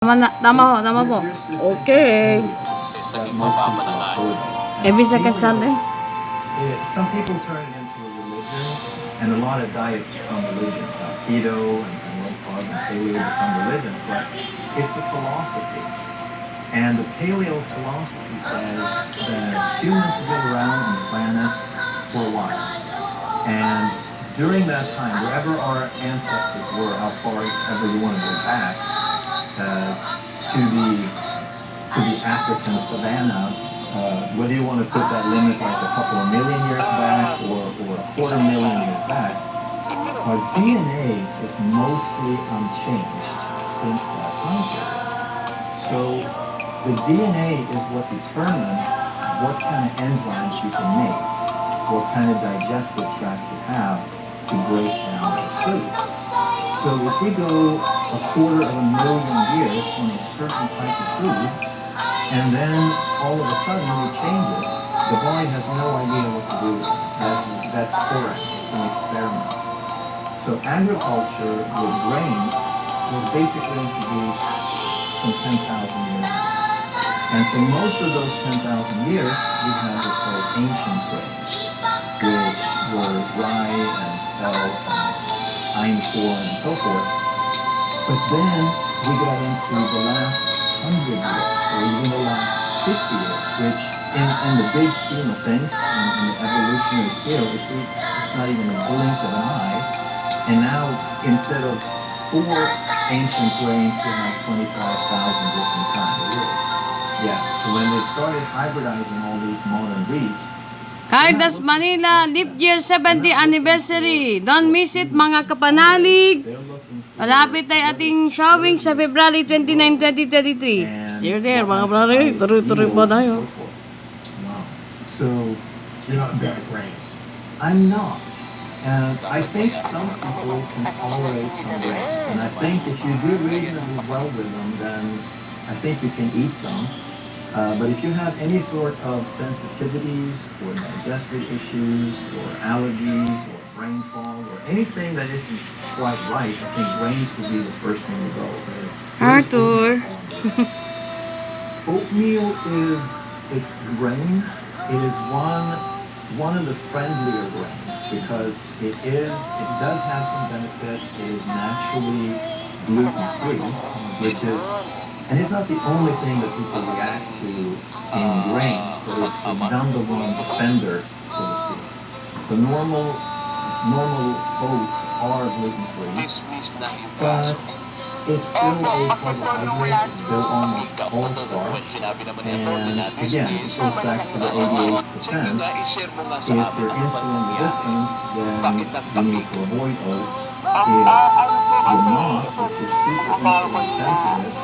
Tama po. Okay. That most people have heard of. Every second Sunday. Some people turn it into a religion, and a lot of diets become religions, like keto and low carb and paleo become religions, but it's a philosophy. And the paleo philosophy says that humans have been around on the planet for a while. And during that time, wherever our ancestors were, how far ever you want to go back, to the African savannah, whether you want to put that limit like a couple of million years back or a quarter million years back, our DNA is mostly unchanged since that time period. So the DNA is what determines what kind of enzymes you can make, what kind of digestive tract you have to break down those foods. So if we go a quarter of a million years on a certain type of food, and then all of a sudden we change it, the body has no idea what to do with it. That's foreign. It's an experiment. So agriculture with grains was basically introduced some 10,000 years ago. And for most of those 10,000 years, we had what's called ancient grains, which were rye and spelt and einkorn and so forth. But then we got into the last 100 years, or even the last 50 years, which in the big scheme of things, in the evolutionary scale, it's not even a blink of an eye. And now, instead of 4 ancient grains, we have 25,000 different kinds. Yeah, so when they started hybridizing all these modern wheats, Cardas Manila, Leap Year 70 Anniversary. Don't miss it, mga kapanalig. Malapit ay ating showing sa February 29, 2023. See you there, mga kapanalig. Tuloy-tuloy po tayo. So, you're not bad at grains. I'm not. And I think some people can tolerate some grains. And I think if you do reasonably well with them, then I think you can eat some. But if you have any sort of sensitivities or digestive issues or allergies or brain fog or anything that isn't quite right, I think grains would be the first thing to go. Arthur. Oatmeal it's grain. It is one of the friendlier grains because it does have some benefits. It is naturally gluten-free, and it's not the only thing that people react to in grains, but it's the number one offender, so to speak. So normal oats are gluten-free, but it's still a carbohydrate, it's still almost all starch, and again, it goes back to the 88%. If you're insulin resistant, then you need to avoid oats. If you're not, if you're super insulin sensitive,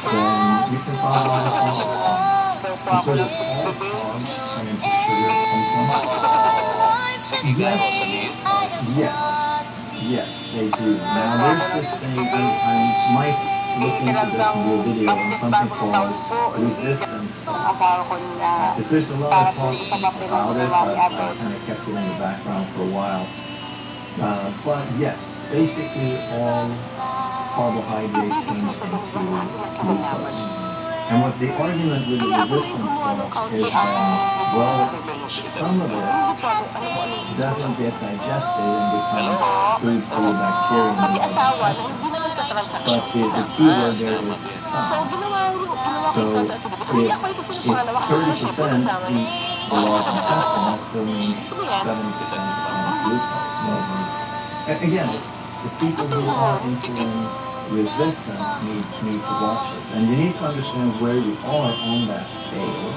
then you can probably have some oats. And so does all carbs turn into sugar at some point? Yes, they do. Now there's this thing, I might look into this and do a video on something called resistance starch. Because there's a lot of talk about it, I kind of kept it in the background for a while. But yes, basically all carbohydrate turns into glucose. And what the argument with the resistance starch is that, well, some of it doesn't get digested and becomes food for bacteria in the large intestine. But the key word there is some. So if 30% reach the large intestine, that still means 70% becomes glucose. So again, it's the people who are insulin resistant need to watch it. And you need to understand where you are on that scale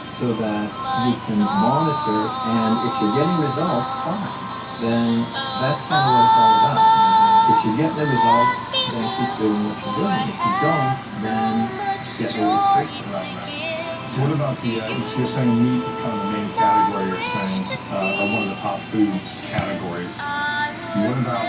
so that you can monitor, and if you're getting results, fine. Then that's kind of what it's all about. If you get the results, then keep doing what you're doing. If you don't, then get really strict about that. So what about you're saying meat is kind of the main category, you're saying, or one of the top foods categories. What about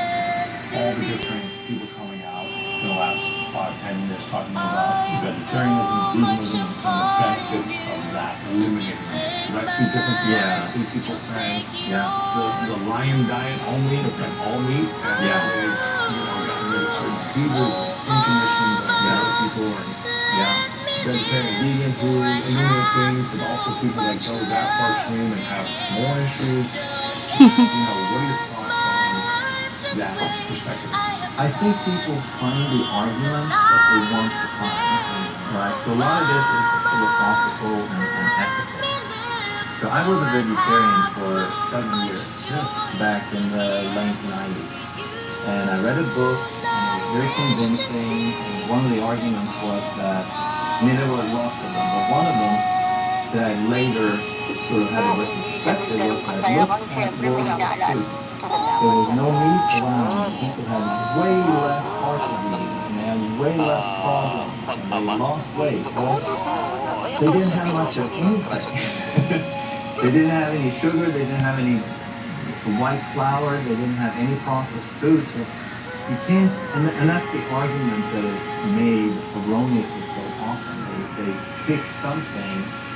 all the different people coming out in the last 5-10 years talking about vegetarianism, veganism, and the benefits of that, eliminating them? Because I see different stuff. I see people saying the lion diet only, it's like all meat, and they've gotten rid of certain diseases and skin conditions, and other people are vegetarian, vegan, who eliminate things, but also people that go that far extreme and have more issues. What are your thoughts on that perspective? I think people find the arguments that they want to find, right? So a lot of this is philosophical and ethical. So I was a vegetarian for 7 years back in the late 90s. And I read a book and it was very convincing. And one of the arguments was that, there were lots of them, but one of them that I later sort of had a different perspective was that look at World War II. There was no meat around. People had way less heart disease and they had way less problems and they lost weight. Well, they didn't have much of anything. They didn't have any sugar, they didn't have any white flour, they didn't have any processed food, so you can't, and that's the argument that is made erroneously so often. They pick something